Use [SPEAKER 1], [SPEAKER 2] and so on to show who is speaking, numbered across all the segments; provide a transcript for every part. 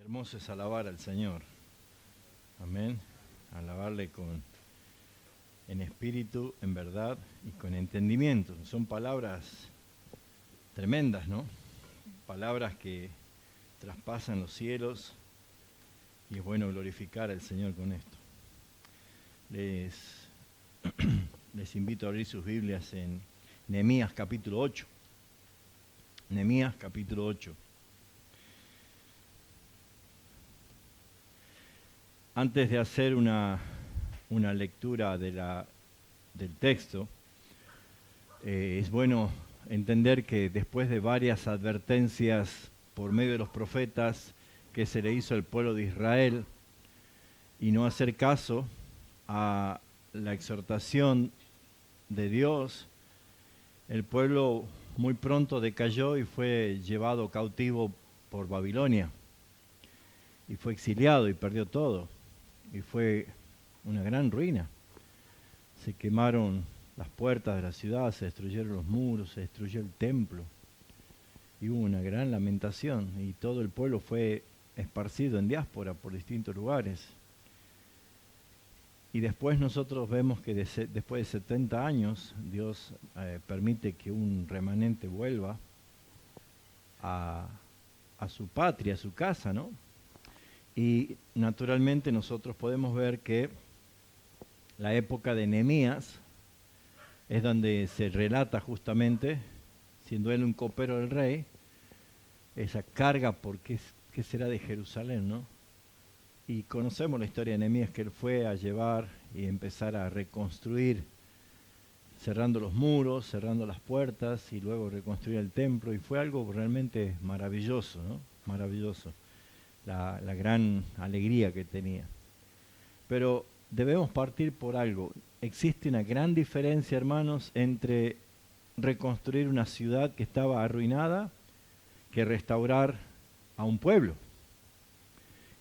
[SPEAKER 1] Hermoso es alabar al Señor. Amén. Alabarle en espíritu, en verdad y con entendimiento. Son palabras tremendas, ¿no? Palabras que traspasan los cielos y es bueno glorificar al Señor con esto. Les invito a abrir sus Biblias en Nehemías capítulo 8. Nehemías capítulo 8. Antes de hacer una lectura del texto, es bueno entender que después de varias advertencias por medio de los profetas que se le hizo al pueblo de Israel y no hacer caso a la exhortación de Dios, el pueblo muy pronto decayó y fue llevado cautivo por Babilonia y fue exiliado y perdió todo. Y fue una gran ruina. Se quemaron las puertas de la ciudad, se destruyeron los muros, se destruyó el templo. Y hubo una gran lamentación y todo el pueblo fue esparcido en diáspora por distintos lugares. Y después nosotros vemos que después de 70 años Dios permite que un remanente vuelva a su patria, a su casa, ¿no? Y naturalmente nosotros podemos ver que la época de Nehemías es donde se relata justamente, siendo él un copero del rey, esa carga por qué será de Jerusalén, ¿no? Y conocemos la historia de Nehemías, que él fue a llevar y empezar a reconstruir, cerrando los muros, cerrando las puertas y luego reconstruir el templo, y fue algo realmente maravilloso, ¿no? Maravilloso. La gran alegría que tenía. Pero debemos partir por algo. Existe una gran diferencia, hermanos, entre reconstruir una ciudad que estaba arruinada que restaurar a un pueblo.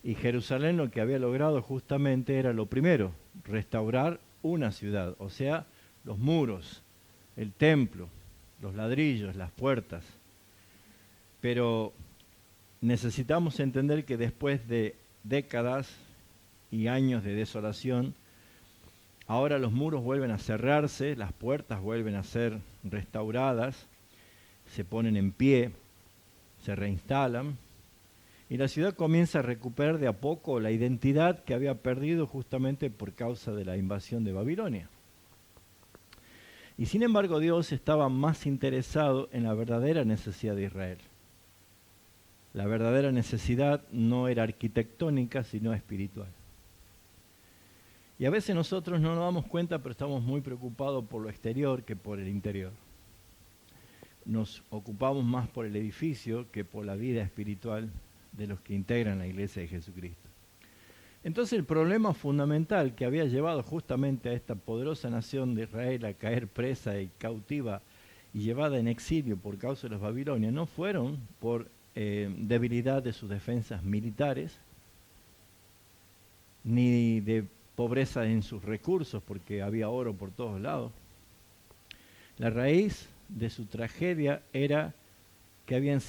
[SPEAKER 1] Y Jerusalén lo que había logrado justamente era lo primero, restaurar una ciudad, o sea, los muros, el templo, los ladrillos, las puertas. Pero necesitamos entender que después de décadas y años de desolación, ahora los muros vuelven a cerrarse, las puertas vuelven a ser restauradas, se ponen en pie, se reinstalan, y la ciudad comienza a recuperar de a poco la identidad que había perdido justamente por causa de la invasión de Babilonia. Y sin embargo, Dios estaba más interesado en la verdadera necesidad de Israel. La verdadera necesidad no era arquitectónica, sino espiritual. Y a veces nosotros no nos damos cuenta, pero estamos muy preocupados por lo exterior que por el interior. Nos ocupamos más por el edificio que por la vida espiritual de los que integran la iglesia de Jesucristo. Entonces el problema fundamental que había llevado justamente a esta poderosa nación de Israel a caer presa y cautiva y llevada en exilio por causa de los babilonios no fueron por debilidad de sus defensas militares, ni de pobreza en sus recursos, porque había oro por todos lados. La raíz de su tragedia era que habían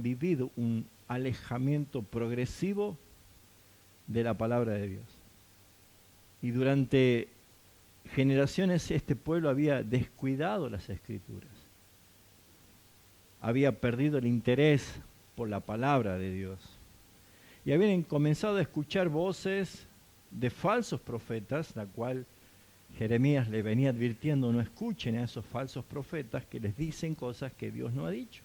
[SPEAKER 1] vivido un alejamiento progresivo de la palabra de Dios. Y durante generaciones este pueblo había descuidado las Escrituras. Había perdido el interés por la palabra de Dios. Y habían comenzado a escuchar voces de falsos profetas, la cual Jeremías le venía advirtiendo: no escuchen a esos falsos profetas que les dicen cosas que Dios no ha dicho.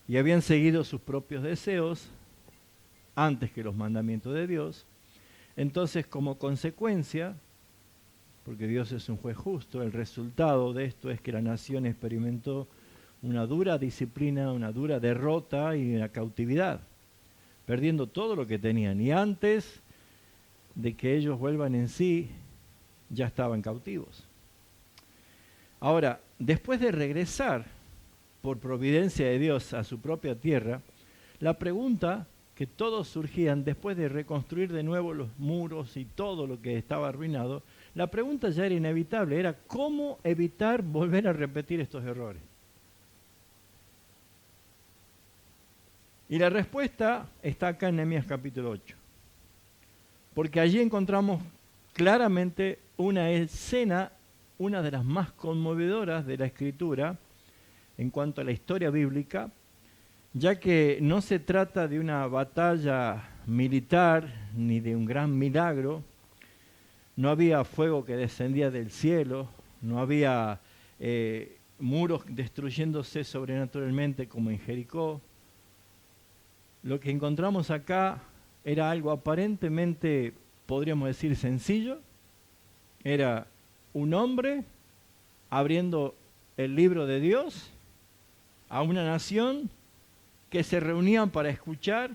[SPEAKER 1] Y habían seguido sus propios deseos antes que los mandamientos de Dios. Entonces, como consecuencia, porque Dios es un juez justo, el resultado de esto es que la nación experimentó una dura disciplina, una dura derrota y una cautividad, perdiendo todo lo que tenían. Y antes de que ellos vuelvan en sí, ya estaban cautivos. Ahora, después de regresar por providencia de Dios a su propia tierra, la pregunta que todos surgían después de reconstruir de nuevo los muros y todo lo que estaba arruinado, la pregunta ya era inevitable, era ¿cómo evitar volver a repetir estos errores? Y la respuesta está acá en Nehemías capítulo 8. Porque allí encontramos claramente una escena, una de las más conmovedoras de la Escritura en cuanto a la historia bíblica, ya que no se trata de una batalla militar ni de un gran milagro. No había fuego que descendía del cielo, no había muros destruyéndose sobrenaturalmente como en Jericó. Lo que encontramos acá era algo aparentemente, podríamos decir, sencillo. Era un hombre abriendo el libro de Dios a una nación que se reunían para escuchar,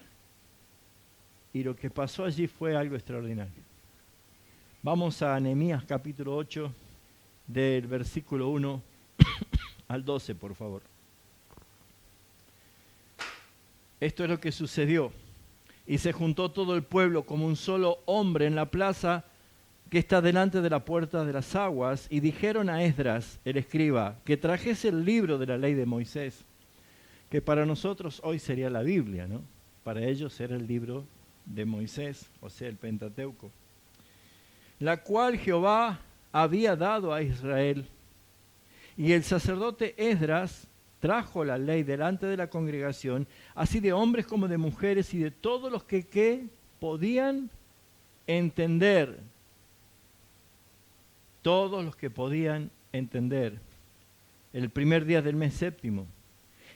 [SPEAKER 1] y lo que pasó allí fue algo extraordinario. Vamos a Nehemías capítulo 8, del versículo 1 al 12, por favor. Esto es lo que sucedió. Y se juntó todo el pueblo como un solo hombre en la plaza que está delante de la puerta de las aguas, y dijeron a Esdras, el escriba, que trajese el libro de la ley de Moisés, que para nosotros hoy sería la Biblia, ¿no? Para ellos era el libro de Moisés, o sea, el Pentateuco, la cual Jehová había dado a Israel. Y el sacerdote Esdras trajo la ley delante de la congregación, así de hombres como de mujeres y de todos los que podían entender. Todos los que podían entender. El primer día del mes séptimo.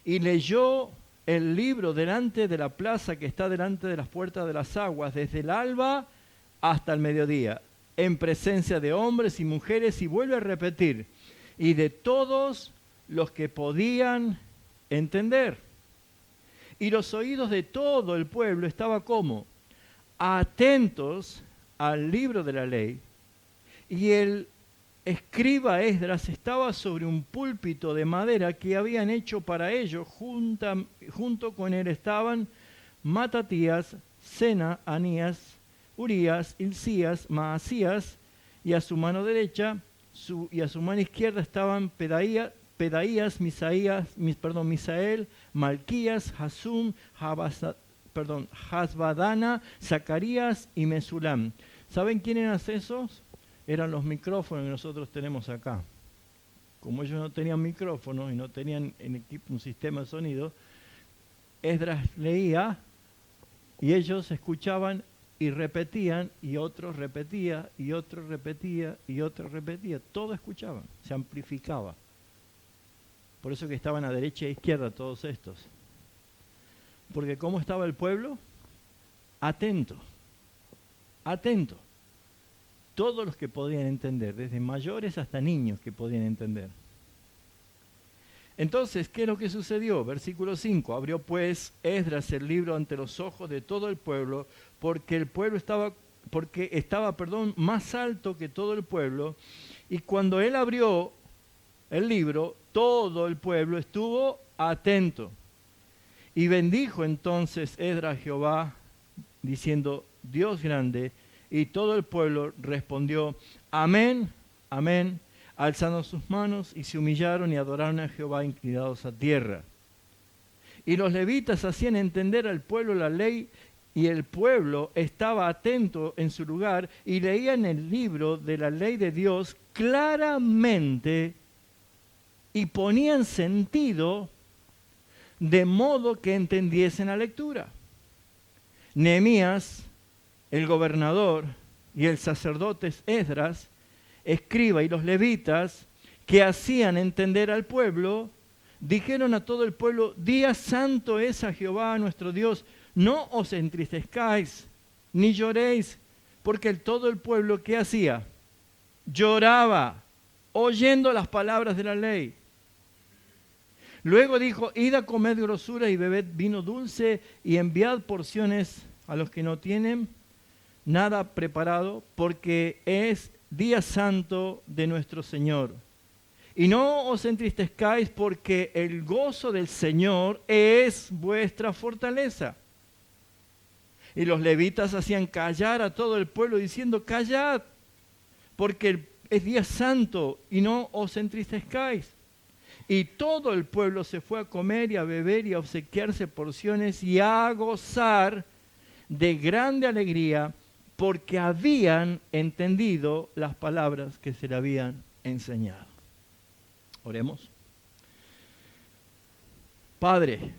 [SPEAKER 1] Y leyó el libro delante de la plaza que está delante de las puertas de las aguas, desde el alba hasta el mediodía, en presencia de hombres y mujeres, y vuelve a repetir, y de todos los que podían entender. Y los oídos de todo el pueblo estaban como atentos al libro de la ley, y el escriba Esdras estaba sobre un púlpito de madera que habían hecho para ello. Junto con él estaban Matatías, Sena, Anías, Urías, Hilcías, Maasías, y a su mano derecha y a su mano izquierda estaban Pedaías, Misael, Malquías, Hasum, Hasbadana, Zacarías y Mesulam. ¿Saben quién eran esos? Eran los micrófonos que nosotros tenemos acá. Como ellos no tenían micrófonos y no tenían en equipo un sistema de sonido, Esdras leía y ellos escuchaban y repetían, y otros repetía, y otro repetía, y otro repetía. Todo escuchaban, se amplificaba. Por eso que estaban a derecha e izquierda todos estos. Porque ¿cómo estaba el pueblo? Atento, atento. Todos los que podían entender, desde mayores hasta niños que podían entender. Entonces, ¿qué es lo que sucedió? Versículo 5. Abrió pues Esdras el libro ante los ojos de todo el pueblo, porque el pueblo estaba más alto que todo el pueblo, y cuando él abrió el libro, todo el pueblo estuvo atento. Y bendijo entonces Esdras a Jehová, diciendo, Dios grande, y todo el pueblo respondió, amén, amén, alzando sus manos, y se humillaron y adoraron a Jehová inclinados a tierra. Y los levitas hacían entender al pueblo la ley, y el pueblo estaba atento en su lugar, y leían el libro de la ley de Dios claramente, y ponían sentido de modo que entendiesen la lectura. Nehemías, el gobernador, y el sacerdote Esdras, escriba, y los levitas, que hacían entender al pueblo, dijeron a todo el pueblo, día santo es a Jehová nuestro Dios, no os entristezcáis, ni lloréis, porque todo el pueblo, ¿qué hacía? Lloraba, oyendo las palabras de la ley. Luego dijo, id a comer grosura y bebed vino dulce, y enviad porciones a los que no tienen nada preparado, porque es día santo de nuestro Señor. Y no os entristezcáis, porque el gozo del Señor es vuestra fortaleza. Y los levitas hacían callar a todo el pueblo, diciendo, callad, porque es día santo, y no os entristezcáis. Y todo el pueblo se fue a comer y a beber y a obsequiarse porciones y a gozar de grande alegría, porque habían entendido las palabras que se le habían enseñado. Oremos. Padre,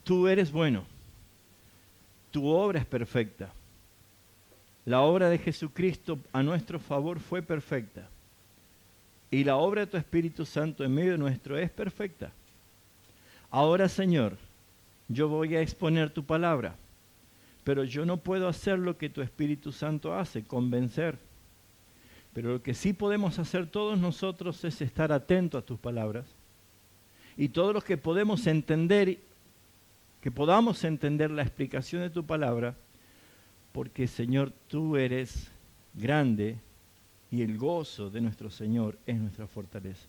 [SPEAKER 1] tú eres bueno, tu obra es perfecta. La obra de Jesucristo a nuestro favor fue perfecta. Y la obra de tu Espíritu Santo en medio nuestro es perfecta. Ahora, Señor, yo voy a exponer tu palabra, pero yo no puedo hacer lo que tu Espíritu Santo hace, convencer. Pero lo que sí podemos hacer todos nosotros es estar atentos a tus palabras. Y todos los que podemos entender, que podamos entender la explicación de tu palabra, porque, Señor, tú eres grande y el gozo de nuestro Señor es nuestra fortaleza.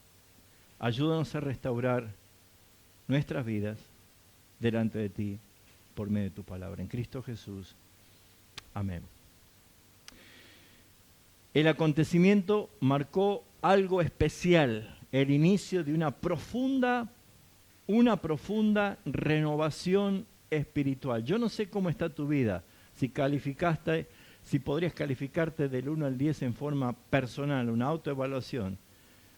[SPEAKER 1] Ayúdanos a restaurar nuestras vidas delante de ti por medio de tu palabra. En Cristo Jesús. Amén. El acontecimiento marcó algo especial, el inicio de una profunda renovación espiritual. Yo no sé cómo está tu vida, si podrías calificarte del 1 al 10 en forma personal, una autoevaluación.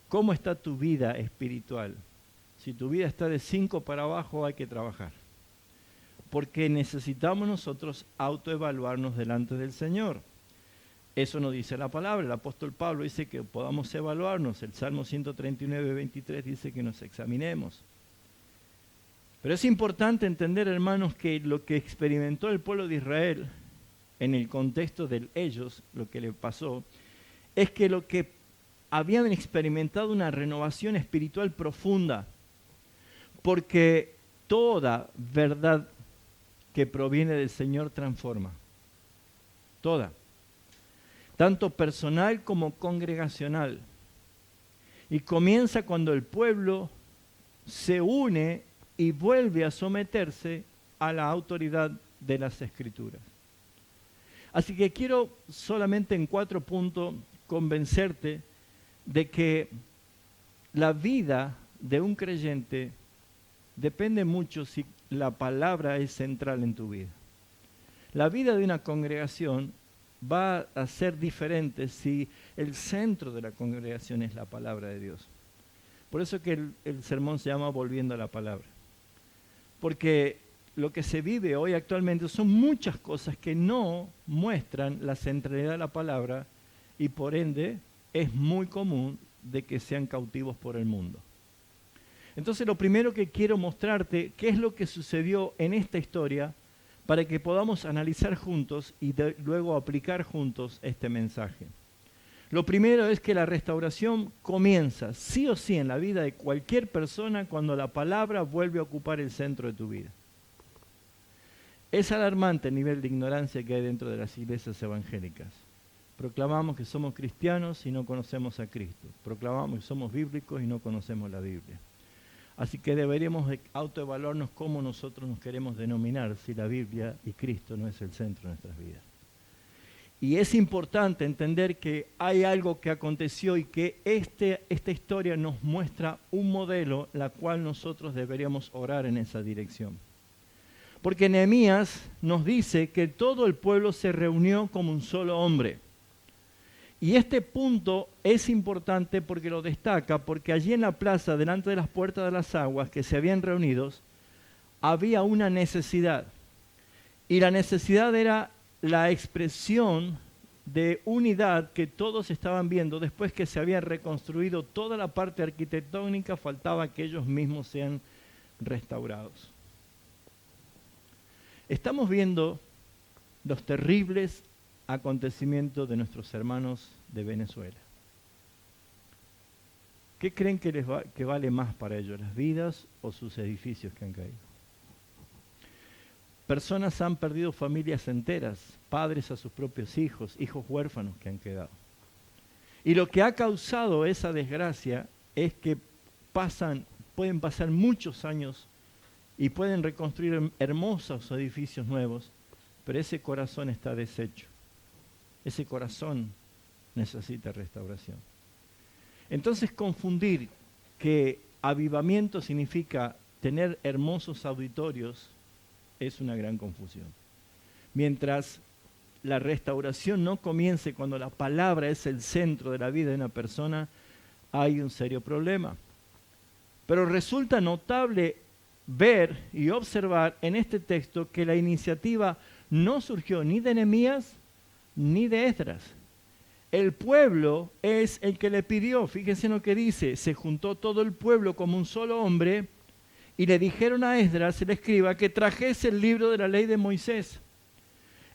[SPEAKER 1] ¿Cómo está tu vida espiritual? Si tu vida está de 5 para abajo, hay que trabajar. Porque necesitamos nosotros autoevaluarnos delante del Señor. Eso nos dice la palabra. El apóstol Pablo dice que podamos evaluarnos. El Salmo 139, 23 dice que nos examinemos. Pero es importante entender, hermanos, que lo que experimentó el pueblo de Israel en el contexto de ellos, lo que le pasó, es que lo que habían experimentado una renovación espiritual profunda, porque toda verdad que proviene del Señor transforma. Toda. Tanto personal como congregacional. Y comienza cuando el pueblo se une y vuelve a someterse a la autoridad de las Escrituras. Así que quiero solamente en 4 puntos convencerte de que la vida de un creyente depende mucho si la palabra es central en tu vida. La vida de una congregación va a ser diferente si el centro de la congregación es la palabra de Dios. Por eso que el sermón se llama Volviendo a la Palabra. Porque lo que se vive hoy actualmente son muchas cosas que no muestran la centralidad de la palabra y por ende es muy común de que sean cautivos por el mundo. Entonces lo primero que quiero mostrarte, qué es lo que sucedió en esta historia para que podamos analizar juntos y luego aplicar juntos este mensaje. Lo primero es que la restauración comienza sí o sí en la vida de cualquier persona cuando la palabra vuelve a ocupar el centro de tu vida. Es alarmante el nivel de ignorancia que hay dentro de las iglesias evangélicas. Proclamamos que somos cristianos y no conocemos a Cristo. Proclamamos que somos bíblicos y no conocemos la Biblia. Así que deberíamos autoevaluarnos cómo nosotros nos queremos denominar si la Biblia y Cristo no es el centro de nuestras vidas. Y es importante entender que hay algo que aconteció y que esta historia nos muestra un modelo la cual nosotros deberíamos orar en esa dirección. Porque Nehemías nos dice que todo el pueblo se reunió como un solo hombre. Y este punto es importante porque lo destaca, porque allí en la plaza, delante de las puertas de las aguas que se habían reunido, había una necesidad. Y la necesidad era la expresión de unidad que todos estaban viendo después que se había reconstruido toda la parte arquitectónica, faltaba que ellos mismos sean restaurados. Estamos viendo los terribles acontecimientos de nuestros hermanos de Venezuela. ¿Qué creen que vale más para ellos, las vidas o sus edificios que han caído? Personas han perdido familias enteras, padres a sus propios hijos, hijos huérfanos que han quedado. Y lo que ha causado esa desgracia es que pueden pasar muchos años y pueden reconstruir hermosos edificios nuevos, pero ese corazón está deshecho. Ese corazón necesita restauración. Entonces confundir que avivamiento significa tener hermosos auditorios, es una gran confusión. Mientras la restauración no comience cuando la palabra es el centro de la vida de una persona, hay un serio problema. Pero resulta notable ver y observar en este texto que la iniciativa no surgió ni de Nehemías ni de Esdras. El pueblo es el que le pidió. Fíjense en lo que dice: se juntó todo el pueblo como un solo hombre y le dijeron a Esdras, el escriba, que trajese el libro de la ley de Moisés.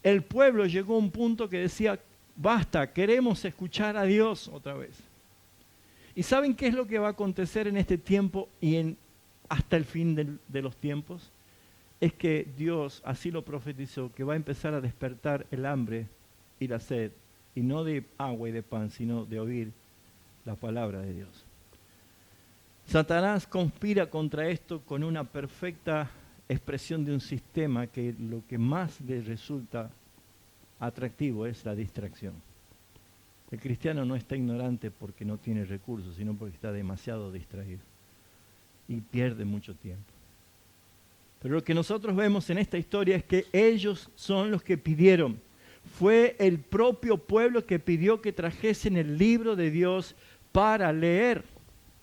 [SPEAKER 1] El pueblo llegó a un punto que decía: basta, queremos escuchar a Dios otra vez. ¿Y saben qué es lo que va a acontecer en este tiempo y hasta el fin de los tiempos? Es que Dios así lo profetizó, que va a empezar a despertar el hambre y la sed, y no de agua y de pan, sino de oír la palabra de Dios. Satanás conspira contra esto con una perfecta expresión de un sistema que lo que más le resulta atractivo es la distracción. El cristiano no está ignorante porque no tiene recursos, sino porque está demasiado distraído y pierde mucho tiempo. Pero lo que nosotros vemos en esta historia es que ellos son los que pidieron. Fue el propio pueblo que pidió que trajesen el libro de Dios para leer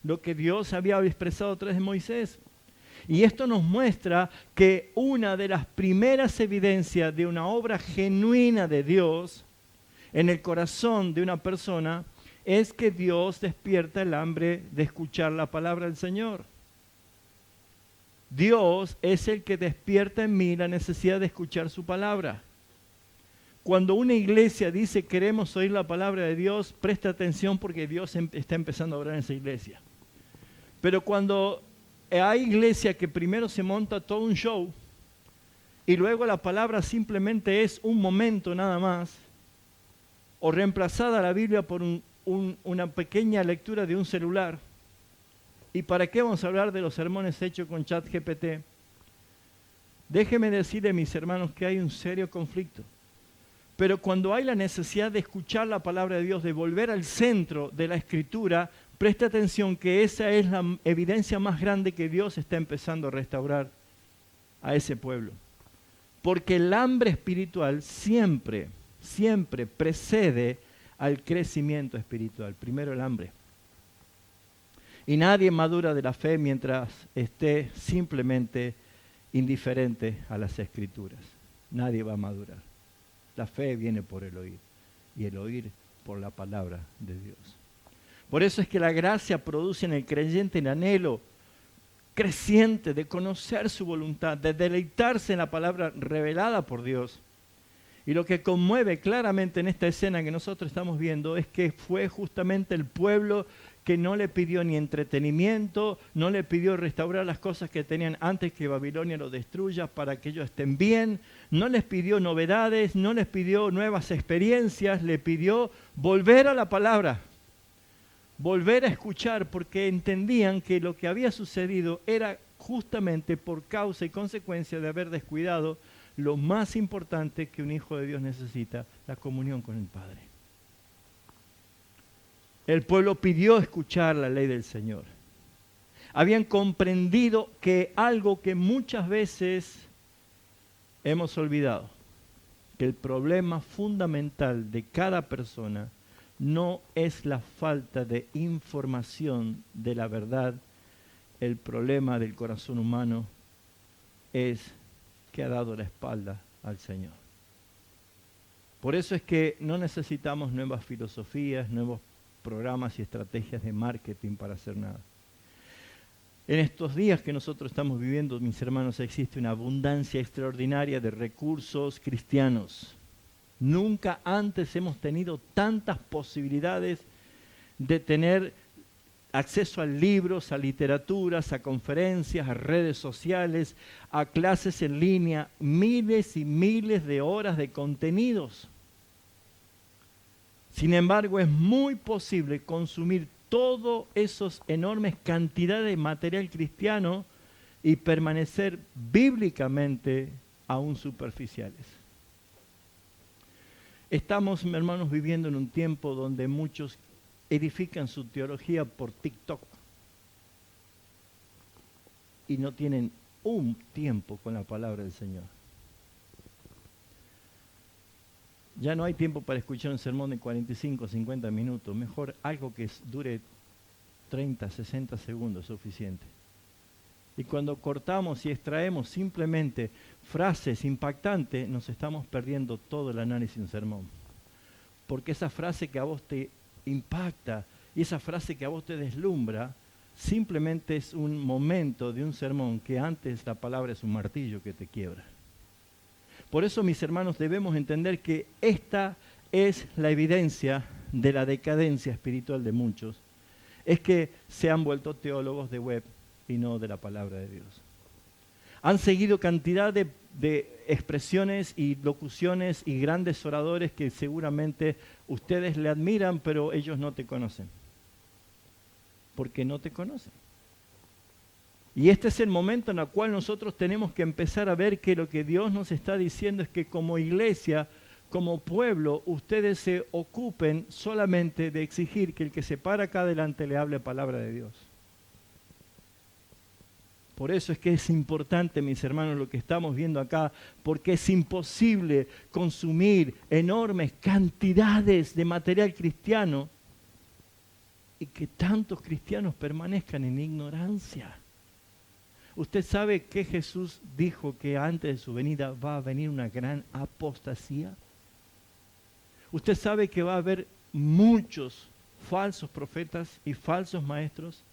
[SPEAKER 1] lo que Dios había expresado a través de Moisés. Y esto nos muestra que una de las primeras evidencias de una obra genuina de Dios en el corazón de una persona es que Dios despierta el hambre de escuchar la palabra del Señor. Dios es el que despierta en mí la necesidad de escuchar su palabra. Cuando una iglesia dice queremos oír la palabra de Dios, presta atención porque Dios está empezando a obrar en esa iglesia. Pero cuando hay iglesia que primero se monta todo un show y luego la palabra simplemente es un momento nada más, o reemplazada la Biblia por una pequeña lectura de un celular. ¿Y para qué vamos a hablar de los sermones hechos con ChatGPT? Déjenme decirle, mis hermanos, que hay un serio conflicto. Pero cuando hay la necesidad de escuchar la palabra de Dios, de volver al centro de la Escritura, presta atención que esa es la evidencia más grande que Dios está empezando a restaurar a ese pueblo. Porque el hambre espiritual siempre precede al crecimiento espiritual. Primero el hambre. Y nadie madura de la fe mientras esté simplemente indiferente a las Escrituras. Nadie va a madurar. La fe viene por el oír, y el oír por la palabra de Dios. Por eso es que la gracia produce en el creyente el anhelo creciente de conocer su voluntad, de deleitarse en la palabra revelada por Dios. Y lo que conmueve claramente en esta escena que nosotros estamos viendo es que fue justamente el pueblo que no le pidió ni entretenimiento, no le pidió restaurar las cosas que tenían antes que Babilonia lo destruya para que ellos estén bien, no les pidió novedades, no les pidió nuevas experiencias, le pidió volver a la palabra, volver a escuchar, porque entendían que lo que había sucedido era justamente por causa y consecuencia de haber descuidado lo más importante que un hijo de Dios necesita, la comunión con el Padre. El pueblo pidió escuchar la ley del Señor. Habían comprendido que algo que muchas veces hemos olvidado, que el problema fundamental de cada persona no es la falta de información de la verdad. El problema del corazón humano es que ha dado la espalda al Señor. Por eso es que no necesitamos nuevas filosofías, nuevos programas y estrategias de marketing para hacer nada. En estos días que nosotros estamos viviendo, mis hermanos, existe una abundancia extraordinaria de recursos cristianos. Nunca antes hemos tenido tantas posibilidades de tener acceso a libros, a literaturas, a conferencias, a redes sociales, a clases en línea, miles y miles de horas de contenidos. Sin embargo, es muy posible consumir todas esas enormes cantidades de material cristiano y permanecer bíblicamente aún superficiales. Estamos, hermanos, viviendo en un tiempo donde muchos edifican su teología por TikTok. y no tienen un tiempo con la palabra del Señor. Ya no hay tiempo para escuchar un sermón de 45, 50 minutos. Mejor algo que dure 30, 60 segundos es suficiente. Y cuando cortamos y extraemos simplemente frases impactantes, nos estamos perdiendo todo el análisis de un sermón. Porque esa frase que a vos te impacta y esa frase que a vos te deslumbra, simplemente es un momento de un sermón que antes la palabra es un martillo que te quiebra. Por eso, mis hermanos, debemos entender que esta es la evidencia de la decadencia espiritual de muchos. Es que se han vuelto teólogos de web y no de la palabra de Dios. Han seguido cantidad de expresiones y locuciones y grandes oradores que seguramente ustedes le admiran, pero ellos no te conocen. Porque no te conocen. Y este es el momento en el cual nosotros tenemos que empezar a ver que lo que Dios nos está diciendo es que como iglesia, como pueblo, ustedes se ocupen solamente de exigir que el que se para acá adelante le hable palabra de Dios. Por eso es que es importante, mis hermanos, lo que estamos viendo acá, porque es imposible consumir enormes cantidades de material cristiano y que tantos cristianos permanezcan en ignorancia. ¿Usted sabe que Jesús dijo que antes de su venida va a venir una gran apostasía? ¿Usted sabe que va a haber muchos falsos profetas y falsos maestros?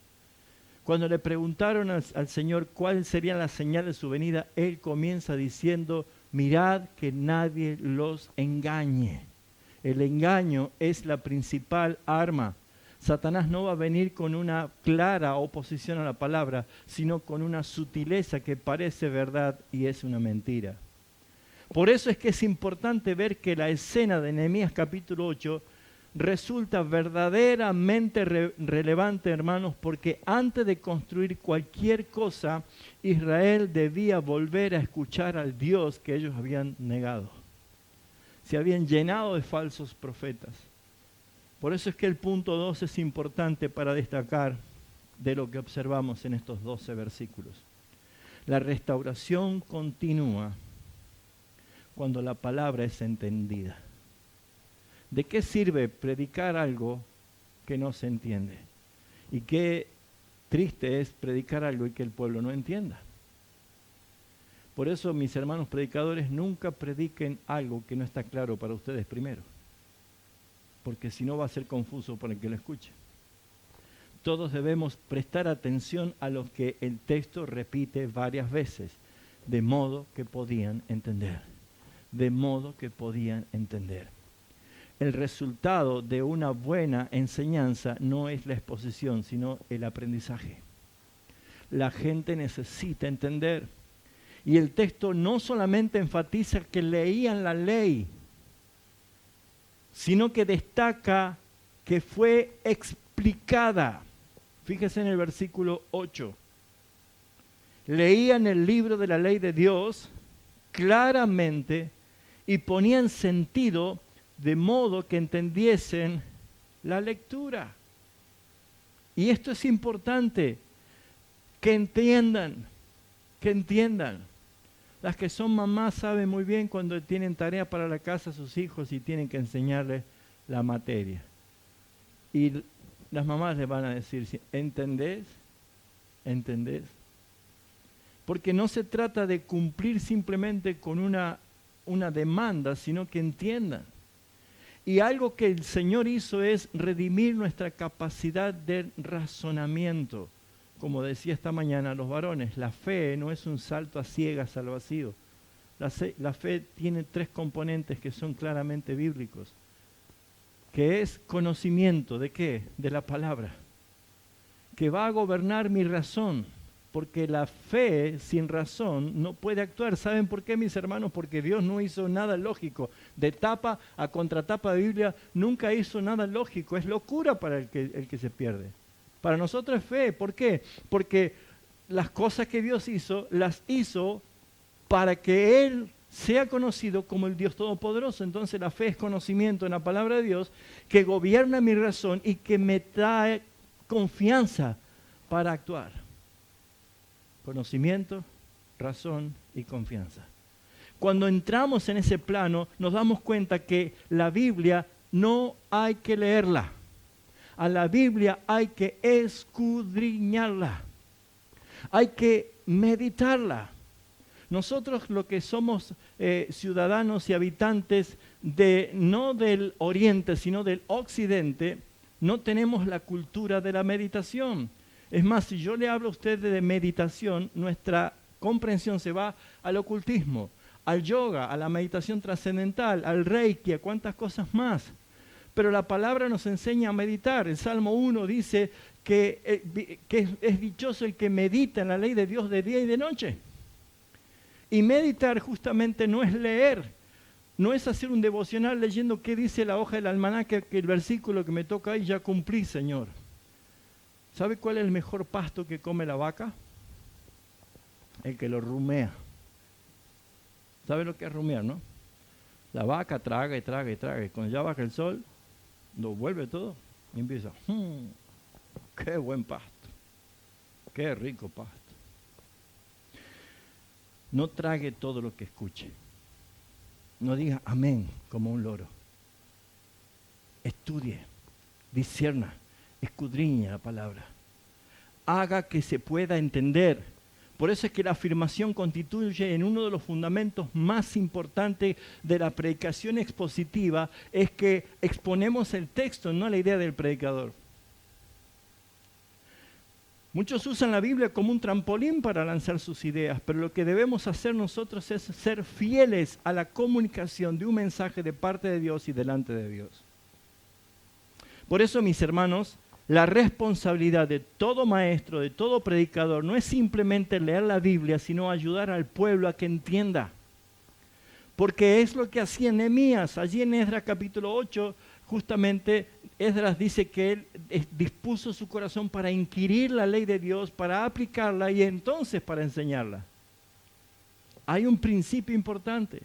[SPEAKER 1] Cuando le preguntaron al Señor cuál sería la señal de su venida, Él comienza diciendo, mirad que nadie los engañe. El engaño es la principal arma. Satanás no va a venir con una clara oposición a la palabra, sino con una sutileza que parece verdad y es una mentira. Por eso es que es importante ver que la escena de Nehemías capítulo 8 resulta verdaderamente relevante, hermanos, porque antes de construir cualquier cosa, Israel debía volver a escuchar al Dios que ellos habían negado. Se habían llenado de falsos profetas. Por eso es que el punto 2 es importante para destacar de lo que observamos en estos 12 versículos. La restauración continúa cuando la palabra es entendida. ¿De qué sirve predicar algo que no se entiende? Y qué triste es predicar algo y que el pueblo no entienda. Por eso, mis hermanos predicadores, nunca prediquen algo que no está claro para ustedes primero. Porque si no va a ser confuso para el que lo escuche. Todos debemos prestar atención a lo que el texto repite varias veces, de modo que podían entender. De modo que podían entender. El resultado de una buena enseñanza no es la exposición, sino el aprendizaje. La gente necesita entender. Y el texto no solamente enfatiza que leían la ley, sino que destaca que fue explicada. Fíjese en el versículo 8. Leían el libro de la ley de Dios claramente y ponían sentido de modo que entendiesen la lectura. Y esto es importante, que entiendan. Las que son mamás saben muy bien cuando tienen tarea para la casa a sus hijos y tienen que enseñarles la materia. Y las mamás les van a decir, ¿entendés? ¿Entendés? Porque no se trata de cumplir simplemente con una demanda, sino que entiendan. Y algo que el Señor hizo es redimir nuestra capacidad de razonamiento. Como decía esta mañana a los varones, la fe no es un salto a ciegas al vacío. La fe tiene 3 componentes que son claramente bíblicos. Que es conocimiento, ¿de qué? De la palabra. Que va a gobernar mi razón. Porque la fe sin razón no puede actuar. ¿Saben por qué, mis hermanos? Porque Dios no hizo nada lógico. De tapa a contratapa de Biblia nunca hizo nada lógico. Es locura para el que se pierde. Para nosotros es fe. ¿Por qué? Porque las cosas que Dios hizo, las hizo para que Él sea conocido como el Dios Todopoderoso. Entonces la fe es conocimiento en la palabra de Dios que gobierna mi razón y que me trae confianza para actuar. conocimiento, razón y confianza. Cuando entramos en ese plano, nos damos cuenta que la Biblia no hay que leerla. A la Biblia hay que escudriñarla. Hay que meditarla. Nosotros lo que somos ciudadanos y habitantes no del oriente, sino del occidente, no tenemos la cultura de la meditación. Es más, si yo le hablo a usted de meditación, nuestra comprensión se va al ocultismo, al yoga, a la meditación trascendental, al reiki, a cuántas cosas más. Pero la palabra nos enseña a meditar. El Salmo 1 dice que es dichoso el que medita en la ley de Dios de día y de noche. Y meditar justamente no es leer, no es hacer un devocional leyendo qué dice la hoja del almanaque, que el versículo que me toca ahí ya cumplí, Señor. ¿Sabe cuál es el mejor pasto que come la vaca? El que lo rumea. ¿Sabe lo que es rumear, no? La vaca traga y traga y traga, y cuando ya baja el sol, lo vuelve todo y empieza, qué buen pasto, qué rico pasto. No trague todo lo que escuche. No diga amén como un loro. Estudie, discierna, escudriñe la palabra. Haga que se pueda entender. Por eso es que la afirmación constituye en uno de los fundamentos más importantes de la predicación expositiva, es que exponemos el texto, no la idea del predicador. Muchos usan la Biblia como un trampolín para lanzar sus ideas, pero lo que debemos hacer nosotros es ser fieles a la comunicación de un mensaje de parte de Dios y delante de Dios. Por eso, mis hermanos, la responsabilidad de todo maestro, de todo predicador, no es simplemente leer la Biblia, sino ayudar al pueblo a que entienda. Porque es lo que hacía Nehemías. Allí en Esdras capítulo 8, justamente Esdras dice que él dispuso su corazón para inquirir la ley de Dios, para aplicarla y entonces para enseñarla. Hay un principio importante.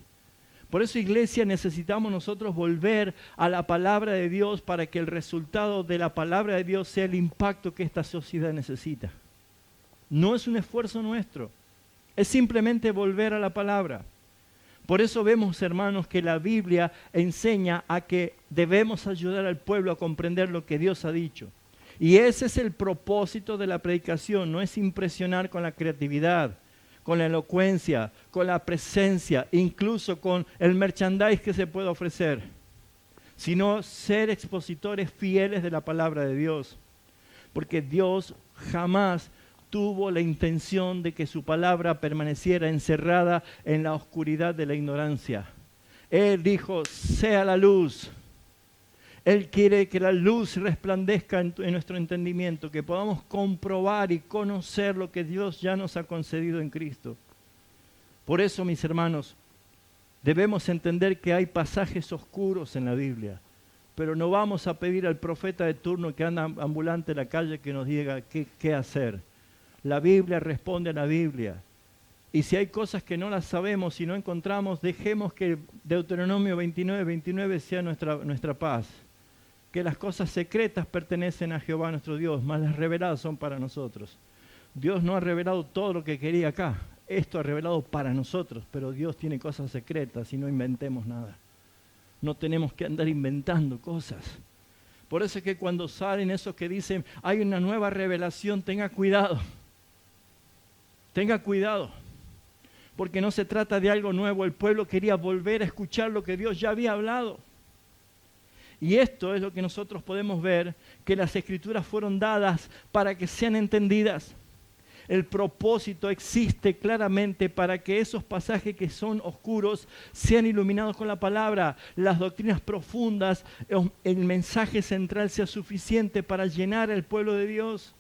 [SPEAKER 1] Por eso, iglesia, necesitamos nosotros volver a la palabra de Dios para que el resultado de la palabra de Dios sea el impacto que esta sociedad necesita. No es un esfuerzo nuestro, es simplemente volver a la palabra. Por eso vemos, hermanos, que la Biblia enseña a que debemos ayudar al pueblo a comprender lo que Dios ha dicho. Y ese es el propósito de la predicación, no es impresionar con la creatividad, con la elocuencia, con la presencia, incluso con el merchandise que se puede ofrecer, sino ser expositores fieles de la palabra de Dios. Porque Dios jamás tuvo la intención de que su palabra permaneciera encerrada en la oscuridad de la ignorancia. Él dijo, sea la luz. Él quiere que la luz resplandezca en nuestro entendimiento, que podamos comprobar y conocer lo que Dios ya nos ha concedido en Cristo. Por eso, mis hermanos, debemos entender que hay pasajes oscuros en la Biblia, pero no vamos a pedir al profeta de turno que anda ambulante en la calle que nos diga qué hacer. La Biblia responde a la Biblia. Y si hay cosas que no las sabemos y no encontramos, dejemos que Deuteronomio 29:29 sea nuestra paz. Que las cosas secretas pertenecen a Jehová nuestro Dios, mas las reveladas son para nosotros. Dios no ha revelado todo lo que quería acá. Esto ha revelado para nosotros, pero Dios tiene cosas secretas y no inventemos nada. No tenemos que andar inventando cosas. Por eso es que cuando salen esos que dicen, hay una nueva revelación, tenga cuidado. Tenga cuidado. Porque no se trata de algo nuevo. El pueblo quería volver a escuchar lo que Dios ya había hablado. Y esto es lo que nosotros podemos ver, que las Escrituras fueron dadas para que sean entendidas. El propósito existe claramente para que esos pasajes que son oscuros sean iluminados con la palabra, las doctrinas profundas, el mensaje central sea suficiente para llenar al pueblo de Dios.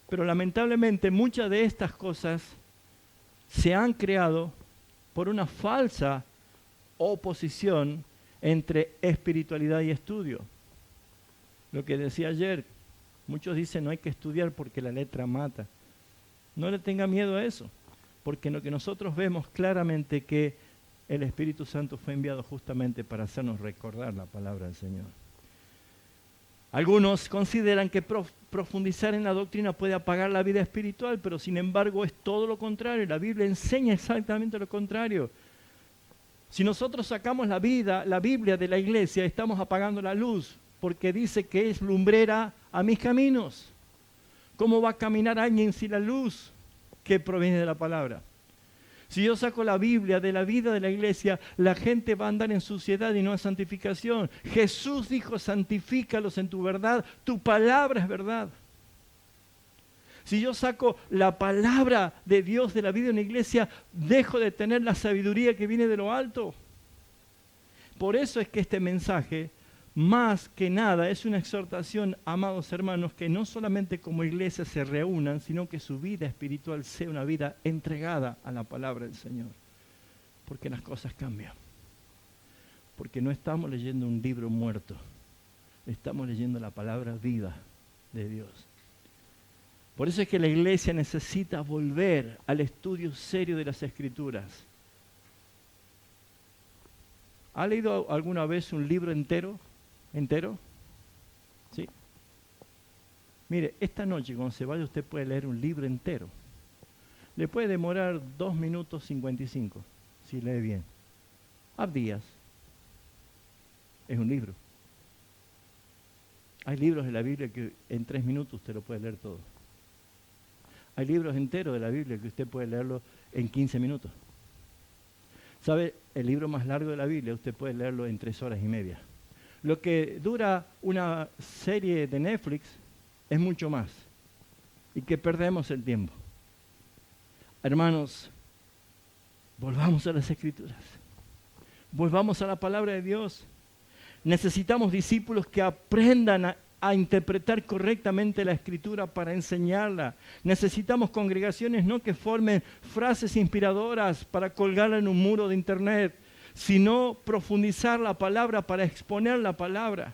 [SPEAKER 1] Pero lamentablemente muchas de estas cosas se han creado por una falsa oposición entre espiritualidad y estudio. Lo que decía ayer, muchos dicen no hay que estudiar porque la letra mata. No le tenga miedo a eso, porque lo que nosotros vemos claramente que el Espíritu Santo fue enviado justamente para hacernos recordar la palabra del Señor. Algunos consideran que profundizar en la doctrina puede apagar la vida espiritual, pero sin embargo es todo lo contrario. La Biblia enseña exactamente lo contrario. Si nosotros sacamos la Biblia de la iglesia, estamos apagando la luz, porque dice que es lumbrera a mis caminos. ¿Cómo va a caminar alguien sin la luz que proviene de la palabra? Si yo saco la Biblia de la vida de la iglesia, la gente va a andar en suciedad y no en santificación. Jesús dijo, santifícalos en tu verdad, tu palabra es verdad. Si yo saco la palabra de Dios de la vida de una iglesia, dejo de tener la sabiduría que viene de lo alto. Por eso es que este mensaje, más que nada, es una exhortación, amados hermanos, que no solamente como iglesia se reúnan, sino que su vida espiritual sea una vida entregada a la palabra del Señor. Porque las cosas cambian. Porque no estamos leyendo un libro muerto, estamos leyendo la palabra viva de Dios. Por eso es que la iglesia necesita volver al estudio serio de las Escrituras. ¿Ha leído alguna vez un libro entero? ¿Entero? ¿Sí? Mire, esta noche cuando se vaya usted puede leer un libro entero. Le puede demorar 2 minutos 55, si lee bien. Abdías es un libro. Hay libros de la Biblia que en 3 minutos usted lo puede leer todo. Hay libros enteros de la Biblia que usted puede leerlo en 15 minutos. ¿Sabe? El libro más largo de la Biblia usted puede leerlo en 3 horas y media. Lo que dura una serie de Netflix es mucho más. Y que perdemos el tiempo. Hermanos, volvamos a las Escrituras. Volvamos a la palabra de Dios. Necesitamos discípulos que aprendan a interpretar correctamente la Escritura para enseñarla. Necesitamos congregaciones no que formen frases inspiradoras para colgarla en un muro de internet, sino profundizar la palabra para exponer la palabra.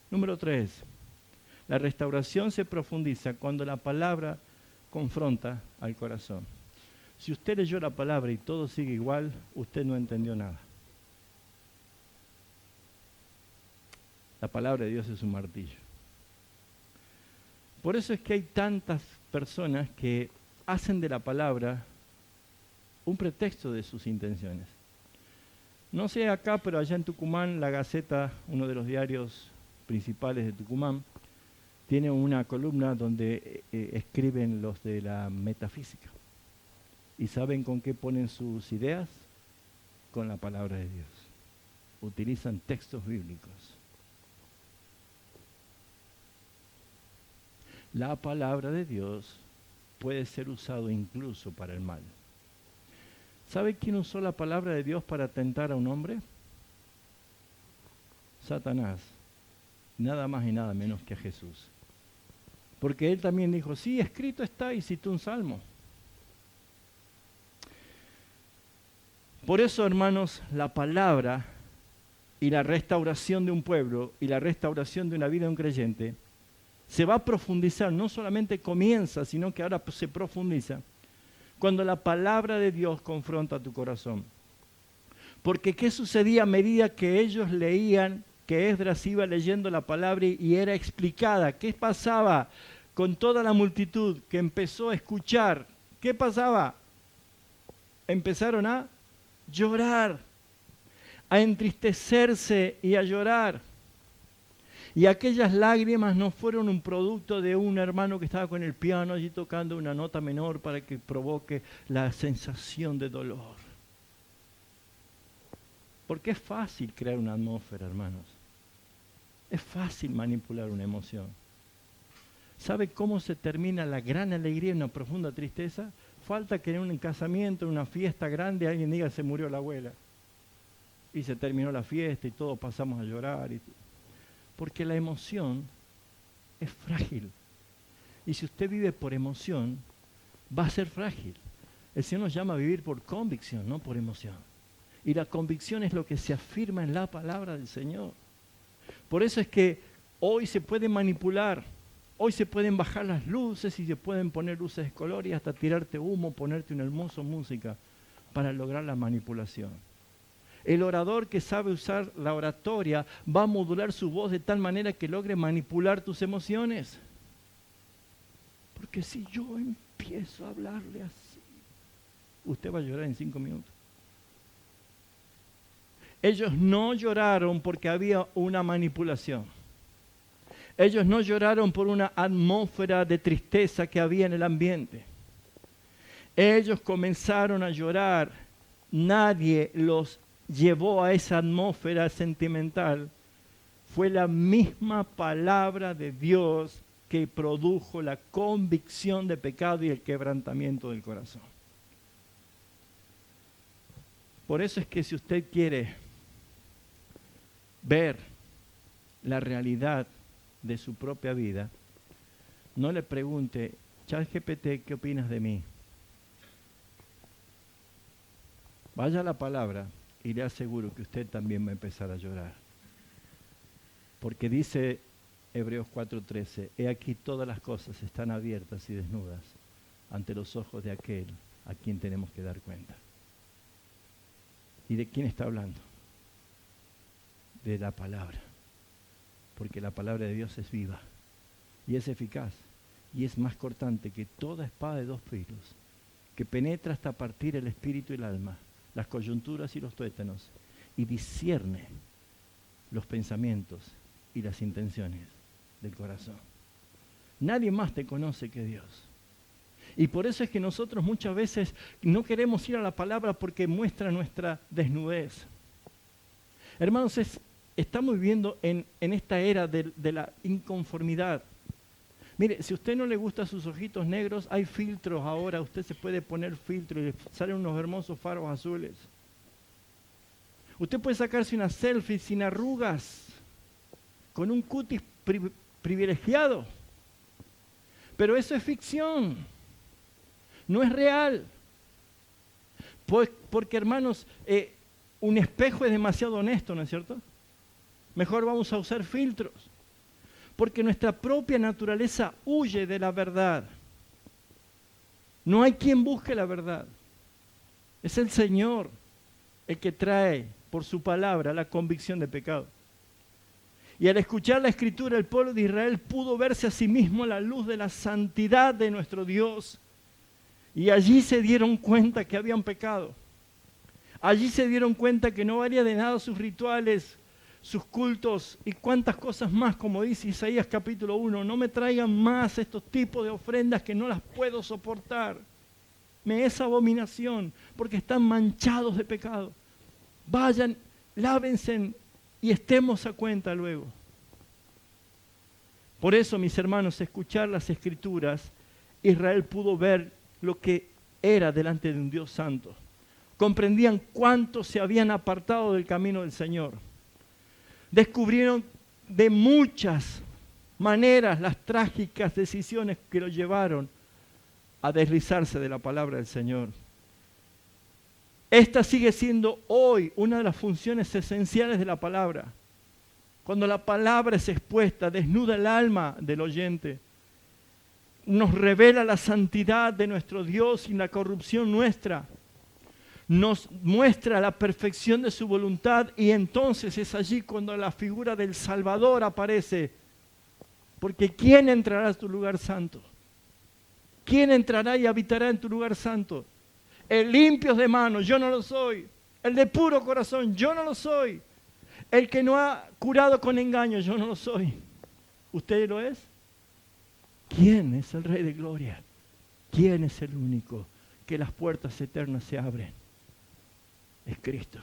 [SPEAKER 1] Número 3. La restauración se profundiza cuando la palabra confronta al corazón. Si usted leyó la palabra y todo sigue igual, usted no entendió nada. La palabra de Dios es un martillo. Por eso es que hay tantas personas que hacen de la palabra un pretexto de sus intenciones. No sé acá, pero allá en Tucumán, La Gaceta, uno de los diarios principales de Tucumán, tiene una columna donde escriben los de la metafísica. ¿Y saben con qué ponen sus ideas? Con la palabra de Dios. Utilizan textos bíblicos. La palabra de Dios puede ser usado incluso para el mal. ¿Sabe quién usó la palabra de Dios para tentar a un hombre? Satanás. Nada más y nada menos que a Jesús. Porque él también dijo, sí, escrito está, y citó un salmo. Por eso, hermanos, la palabra y la restauración de un pueblo y la restauración de una vida de un creyente se va a profundizar, no solamente comienza, sino que ahora se profundiza, cuando la palabra de Dios confronta tu corazón. Porque ¿qué sucedía a medida que ellos leían, que Esdras iba leyendo la palabra y era explicada? ¿Qué pasaba con toda la multitud que empezó a escuchar? ¿Qué pasaba? Empezaron a llorar, a entristecerse y a llorar. Y aquellas lágrimas no fueron un producto de un hermano que estaba con el piano allí tocando una nota menor para que provoque la sensación de dolor. Porque es fácil crear una atmósfera, hermanos. Es fácil manipular una emoción. ¿Sabe cómo se termina la gran alegría y una profunda tristeza? Falta que en un casamiento, en una fiesta grande, alguien diga se murió la abuela. Y se terminó la fiesta y todos pasamos a llorar. Porque la emoción es frágil. Y si usted vive por emoción, va a ser frágil. El Señor nos llama a vivir por convicción, no por emoción. Y la convicción es lo que se afirma en la palabra del Señor. Por eso es que hoy se puede manipular. Hoy se pueden bajar las luces y se pueden poner luces de color y hasta tirarte humo, ponerte una hermosa música para lograr la manipulación. El orador que sabe usar la oratoria va a modular su voz de tal manera que logre manipular tus emociones. Porque si yo empiezo a hablarle así, usted va a llorar en 5 minutos. Ellos no lloraron porque había una manipulación. Ellos no lloraron por una atmósfera de tristeza que había en el ambiente. Ellos comenzaron a llorar. Nadie los llevó a esa atmósfera sentimental. Fue la misma palabra de Dios que produjo la convicción de pecado y el quebrantamiento del corazón. Por eso es que si usted quiere ver la realidad de su propia vida, no le pregunte, ChatGPT, ¿qué opinas de mí? Vaya a la palabra y le aseguro que usted también va a empezar a llorar. Porque dice Hebreos 4:13, he aquí todas las cosas están abiertas y desnudas ante los ojos de aquel a quien tenemos que dar cuenta. ¿Y de quién está hablando? De la palabra. Porque la palabra de Dios es viva y es eficaz y es más cortante que toda espada de 2 filos, que penetra hasta partir el espíritu y el alma, las coyunturas y los tuétanos, y discierne los pensamientos y las intenciones del corazón. Nadie más te conoce que Dios. Y por eso es que nosotros muchas veces no queremos ir a la palabra porque muestra nuestra desnudez. Hermanos, estamos viviendo en esta era de la inconformidad. Mire, si a usted no le gustan sus ojitos negros, hay filtros ahora. Usted se puede poner filtro y le salen unos hermosos faros azules. Usted puede sacarse una selfie sin arrugas, con un cutis privilegiado. Pero eso es ficción. No es real. Porque, hermanos, un espejo es demasiado honesto, ¿no es cierto? Mejor vamos a usar filtros. Porque nuestra propia naturaleza huye de la verdad. No hay quien busque la verdad. Es el Señor el que trae por su palabra la convicción de pecado. Y al escuchar la Escritura, el pueblo de Israel pudo verse a sí mismo a la luz de la santidad de nuestro Dios. Y allí se dieron cuenta que habían pecado. Allí se dieron cuenta que no valía de nada sus rituales, sus cultos y cuantas cosas más, como dice Isaías capítulo 1. No me traigan más estos tipos de ofrendas que no las puedo soportar. Me es abominación porque están manchados de pecado. Vayan, lávense y estemos a cuenta luego. Por eso, mis hermanos, escuchar las Escrituras, Israel pudo ver lo que era delante de un Dios santo. Comprendían cuánto se habían apartado del camino del Señor. Descubrieron de muchas maneras las trágicas decisiones que los llevaron a deslizarse de la palabra del Señor. Esta sigue siendo hoy una de las funciones esenciales de la palabra. Cuando la palabra es expuesta, desnuda el alma del oyente, nos revela la santidad de nuestro Dios y la corrupción nuestra. Nos muestra la perfección de su voluntad y entonces es allí cuando la figura del Salvador aparece. Porque ¿quién entrará a tu lugar santo? ¿Quién entrará y habitará en tu lugar santo? El limpio de manos, yo no lo soy. El de puro corazón, yo no lo soy. El que no ha curado con engaño, yo no lo soy. ¿Usted lo es? ¿Quién es el Rey de Gloria? ¿Quién es el único que las puertas eternas se abren? Es Cristo.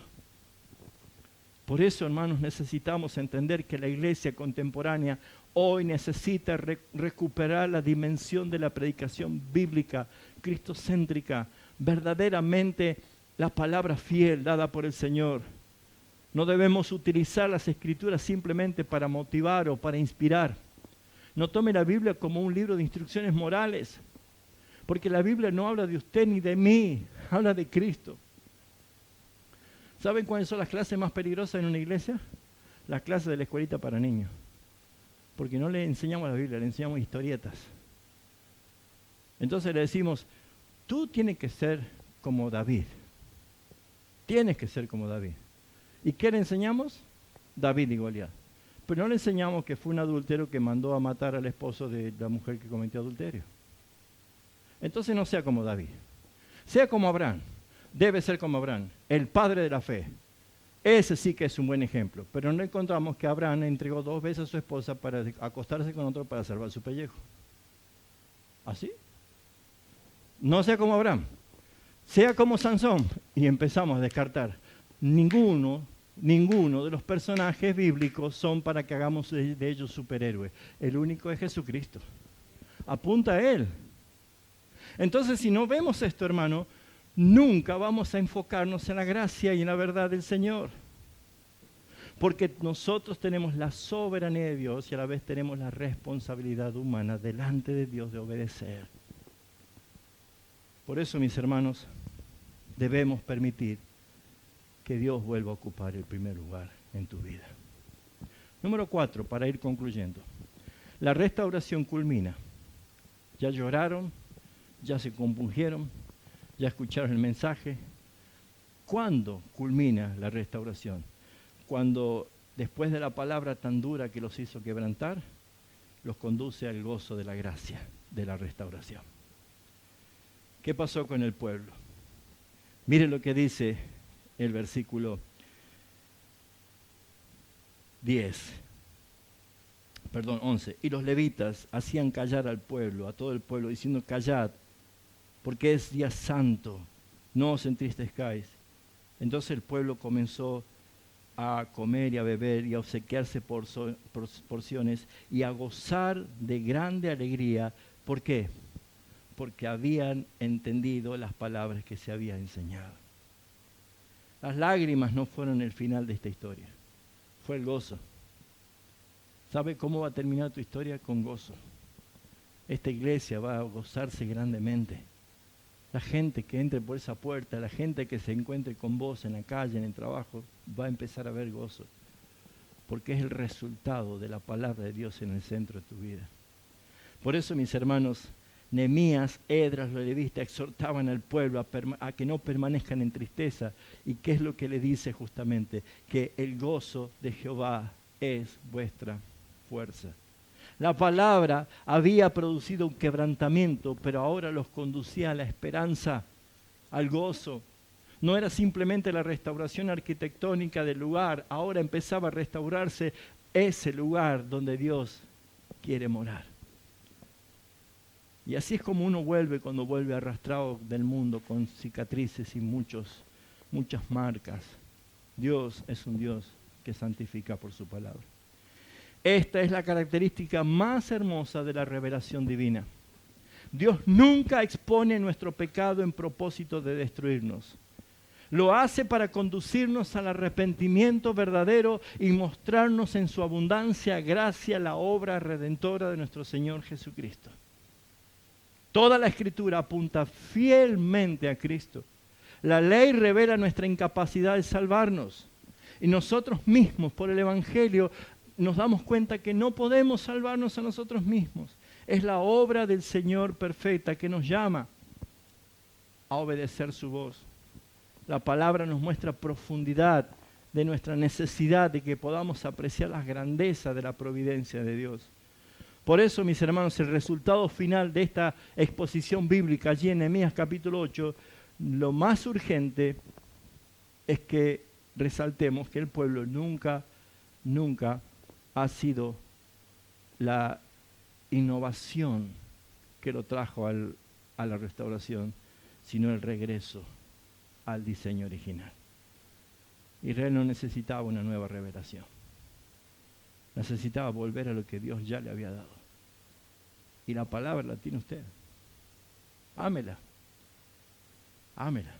[SPEAKER 1] Por eso, hermanos, necesitamos entender que la iglesia contemporánea hoy necesita recuperar la dimensión de la predicación bíblica, cristocéntrica, verdaderamente la palabra fiel dada por el Señor. No debemos utilizar las Escrituras simplemente para motivar o para inspirar. No tome la Biblia como un libro de instrucciones morales, porque la Biblia no habla de usted ni de mí, habla de Cristo. ¿Saben cuáles son las clases más peligrosas en una iglesia? Las clases de la escuelita para niños. Porque no le enseñamos la Biblia, le enseñamos historietas. Entonces le decimos, tú tienes que ser como David. Tienes que ser como David. ¿Y qué le enseñamos? David y Goliat. Pero no le enseñamos que fue un adúltero que mandó a matar al esposo de la mujer que cometió adulterio. Entonces no sea como David. Sea como Abraham. Debe ser como Abraham, el padre de la fe. Ese sí que es un buen ejemplo. Pero no encontramos que Abraham entregó 2 veces a su esposa para acostarse con otro para salvar su pellejo. ¿Así? No sea como Abraham. Sea como Sansón. Y empezamos a descartar. Ninguno de los personajes bíblicos son para que hagamos de ellos superhéroes. El único es Jesucristo. Apunta a Él. Entonces, si no vemos esto, hermano, nunca vamos a enfocarnos en la gracia y en la verdad del Señor. Porque nosotros tenemos la soberanía de Dios y a la vez tenemos la responsabilidad humana delante de Dios de obedecer. Por eso, mis hermanos, debemos permitir que Dios vuelva a ocupar el primer lugar en tu vida. Número 4, para ir concluyendo. La restauración culmina. Ya lloraron, ya se compungieron, ya escucharon el mensaje. ¿Cuándo culmina la restauración? Cuando, después de la palabra tan dura que los hizo quebrantar, los conduce al gozo de la gracia, de la restauración. ¿Qué pasó con el pueblo? Mire lo que dice el versículo 11. Y los levitas hacían callar al pueblo, a todo el pueblo, diciendo: callad, porque es día santo, no os entristezcáis. Entonces el pueblo comenzó a comer y a beber y a obsequiarse por porciones y a gozar de grande alegría. ¿Por qué? Porque habían entendido las palabras que se habían enseñado. Las lágrimas no fueron el final de esta historia, fue el gozo. ¿Sabe cómo va a terminar tu historia? Con gozo. Esta iglesia va a gozarse grandemente. La gente que entre por esa puerta, la gente que se encuentre con vos en la calle, en el trabajo, va a empezar a ver gozo. Porque es el resultado de la palabra de Dios en el centro de tu vida. Por eso, mis hermanos, Nehemías, Esdras, los levitas exhortaban al pueblo a que no permanezcan en tristeza. ¿Y qué es lo que le dice justamente? Que el gozo de Jehová es vuestra fuerza. La palabra había producido un quebrantamiento, pero ahora los conducía a la esperanza, al gozo. No era simplemente la restauración arquitectónica del lugar, ahora empezaba a restaurarse ese lugar donde Dios quiere morar. Y así es como uno vuelve cuando vuelve arrastrado del mundo con cicatrices y muchas marcas. Dios es un Dios que santifica por su palabra. Esta es la característica más hermosa de la revelación divina. Dios nunca expone nuestro pecado en propósito de destruirnos. Lo hace para conducirnos al arrepentimiento verdadero y mostrarnos en su abundancia gracia la obra redentora de nuestro Señor Jesucristo. Toda la Escritura apunta fielmente a Cristo. La ley revela nuestra incapacidad de salvarnos. Y nosotros mismos, por el Evangelio, nos damos cuenta que no podemos salvarnos a nosotros mismos. Es la obra del Señor perfecta que nos llama a obedecer su voz. La palabra nos muestra profundidad de nuestra necesidad de que podamos apreciar la grandeza de la providencia de Dios. Por eso, mis hermanos, el resultado final de esta exposición bíblica allí en Nehemías capítulo 8, lo más urgente es que resaltemos que el pueblo nunca ha sido la innovación que lo trajo a la restauración, sino el regreso al diseño original. Israel no necesitaba una nueva revelación. Necesitaba volver a lo que Dios ya le había dado. Y la palabra la tiene usted. Ámela. Ámela.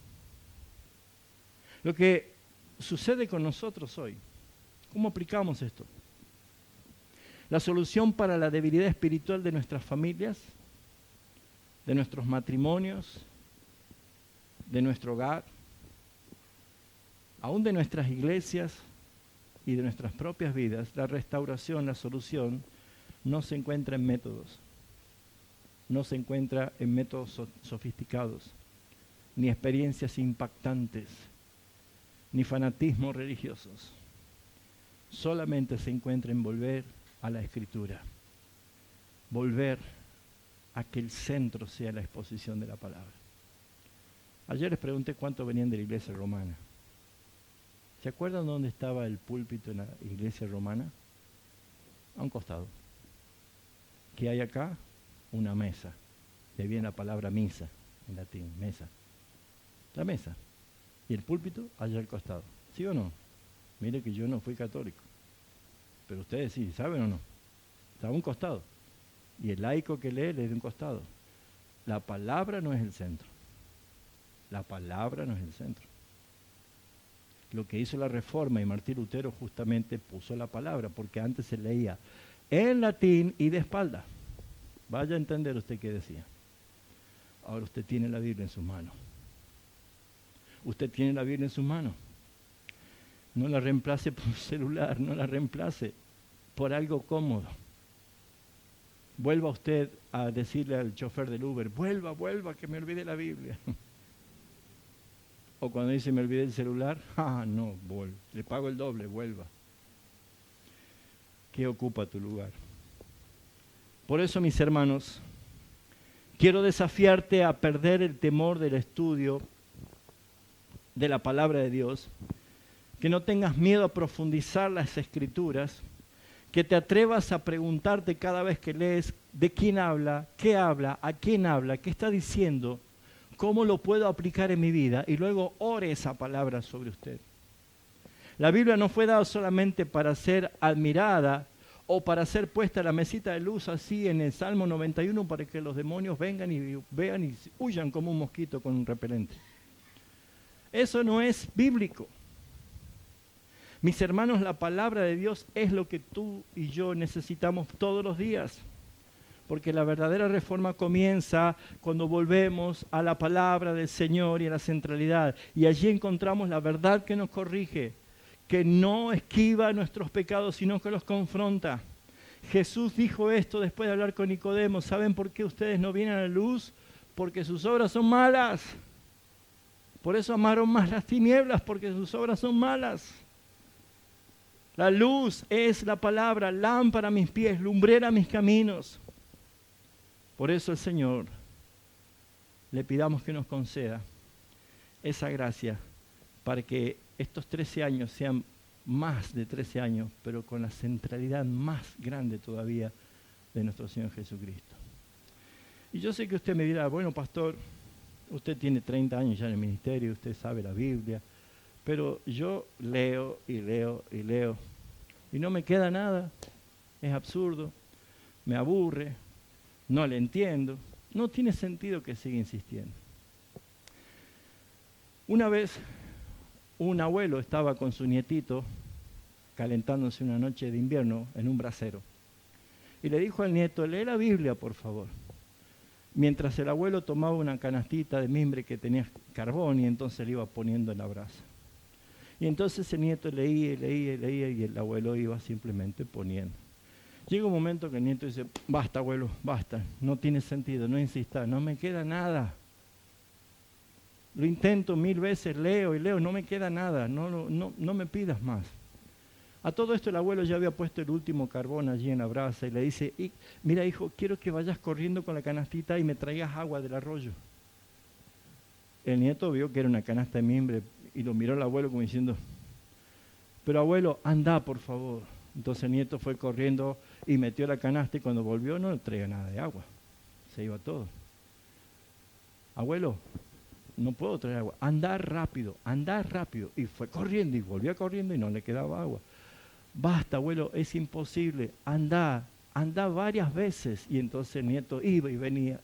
[SPEAKER 1] Lo que sucede con nosotros hoy, ¿cómo aplicamos esto? La solución para la debilidad espiritual de nuestras familias, de nuestros matrimonios, de nuestro hogar, aún de nuestras iglesias y de nuestras propias vidas, la restauración, la solución, no se encuentra en métodos. No se encuentra en métodos sofisticados, ni experiencias impactantes, ni fanatismos religiosos. Solamente se encuentra en volver a la Escritura. Volver a que el centro sea la exposición de la palabra. Ayer les pregunté cuántos venían de la iglesia romana. ¿Se acuerdan dónde estaba el púlpito en la iglesia romana? A un costado. ¿Qué hay acá? Una mesa. De ahí viene la palabra misa, en latín, mesa. La mesa. Y el púlpito allá al costado. ¿Sí o no? Mire que yo no fui católico. Pero ustedes sí, ¿saben o no? Está a un costado. Y el laico que lee de un costado. La palabra no es el centro. La palabra no es el centro. Lo que hizo la Reforma y Martín Lutero justamente puso la palabra, porque antes se leía en latín y de espalda. Vaya a entender usted qué decía. Ahora usted tiene la Biblia en sus manos. Usted tiene la Biblia en sus manos. No la reemplace por un celular, no la reemplace por algo cómodo. Vuelva usted a decirle al chofer del Uber, vuelva, que me olvide la Biblia. O cuando dice me olvidé el celular, no, le pago el doble, vuelva. ¿Qué ocupa tu lugar? Por eso, mis hermanos, quiero desafiarte a perder el temor del estudio de la palabra de Dios, que no tengas miedo a profundizar las Escrituras, que te atrevas a preguntarte cada vez que lees de quién habla, a quién habla, qué está diciendo, cómo lo puedo aplicar en mi vida, y luego ore esa palabra sobre usted. La Biblia no fue dada solamente para ser admirada o para ser puesta en la mesita de luz así en el Salmo 91 para que los demonios vengan y vean y huyan como un mosquito con un repelente. Eso no es bíblico. Mis hermanos, la palabra de Dios es lo que tú y yo necesitamos todos los días. Porque la verdadera reforma comienza cuando volvemos a la palabra del Señor y a la centralidad. Y allí encontramos la verdad que nos corrige, que no esquiva nuestros pecados, sino que los confronta. Jesús dijo esto después de hablar con Nicodemo. ¿Saben por qué ustedes no vienen a la luz? Porque sus obras son malas. Por eso amaron más las tinieblas, porque sus obras son malas. La luz es la palabra, lámpara a mis pies, lumbrera a mis caminos. Por eso el Señor, le pidamos que nos conceda esa gracia para que estos 13 años sean más de 13 años, pero con la centralidad más grande todavía de nuestro Señor Jesucristo. Y yo sé que usted me dirá, bueno, pastor, usted tiene 30 años ya en el ministerio, usted sabe la Biblia, pero yo leo y leo y leo y no me queda nada, es absurdo, me aburre, no le entiendo, no tiene sentido que siga insistiendo. Una vez un abuelo estaba con su nietito calentándose una noche de invierno en un brasero y le dijo al nieto, lee la Biblia por favor. Mientras el abuelo tomaba una canastita de mimbre que tenía carbón y entonces le iba poniendo en la brasa. Y entonces el nieto leía y el abuelo iba simplemente poniendo. Llega un momento que el nieto dice, basta abuelo, basta, no tiene sentido, no insista, no me queda nada. Lo intento 1000 veces, leo y leo, no me queda nada, no me pidas más. A todo esto el abuelo ya había puesto el último carbón allí en la brasa y le dice, mira hijo, quiero que vayas corriendo con la canastita y me traigas agua del arroyo. El nieto vio que era una canasta de mimbre y lo miró al abuelo como diciendo, pero abuelo, anda por favor. Entonces el nieto fue corriendo y metió la canasta y cuando volvió no le traía nada de agua. Se iba todo. Abuelo, no puedo traer agua. Anda rápido. Y fue corriendo y volvió corriendo y no le quedaba agua. Basta, abuelo, es imposible. Anda varias veces. Y entonces el nieto iba y venía,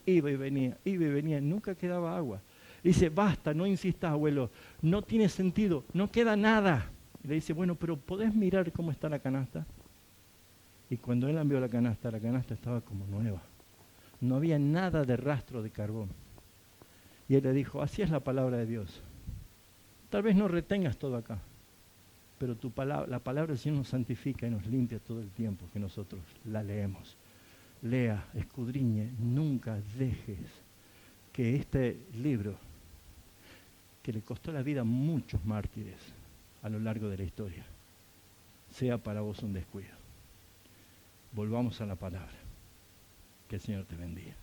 [SPEAKER 1] y nunca quedaba agua. Dice, basta, no insistas, abuelo, no tiene sentido, no queda nada. Y le dice, bueno, pero ¿podés mirar cómo está la canasta? Y cuando él envió la canasta estaba como nueva. No había nada de rastro de carbón. Y él le dijo, así es la palabra de Dios. Tal vez no retengas todo acá, pero la palabra del Señor nos santifica y nos limpia todo el tiempo que nosotros la leemos. Lea, escudriñe, nunca dejes que este libro, que le costó la vida a muchos mártires, a lo largo de la historia sea para vos un descuido. Volvamos a la palabra. Que el Señor te bendiga.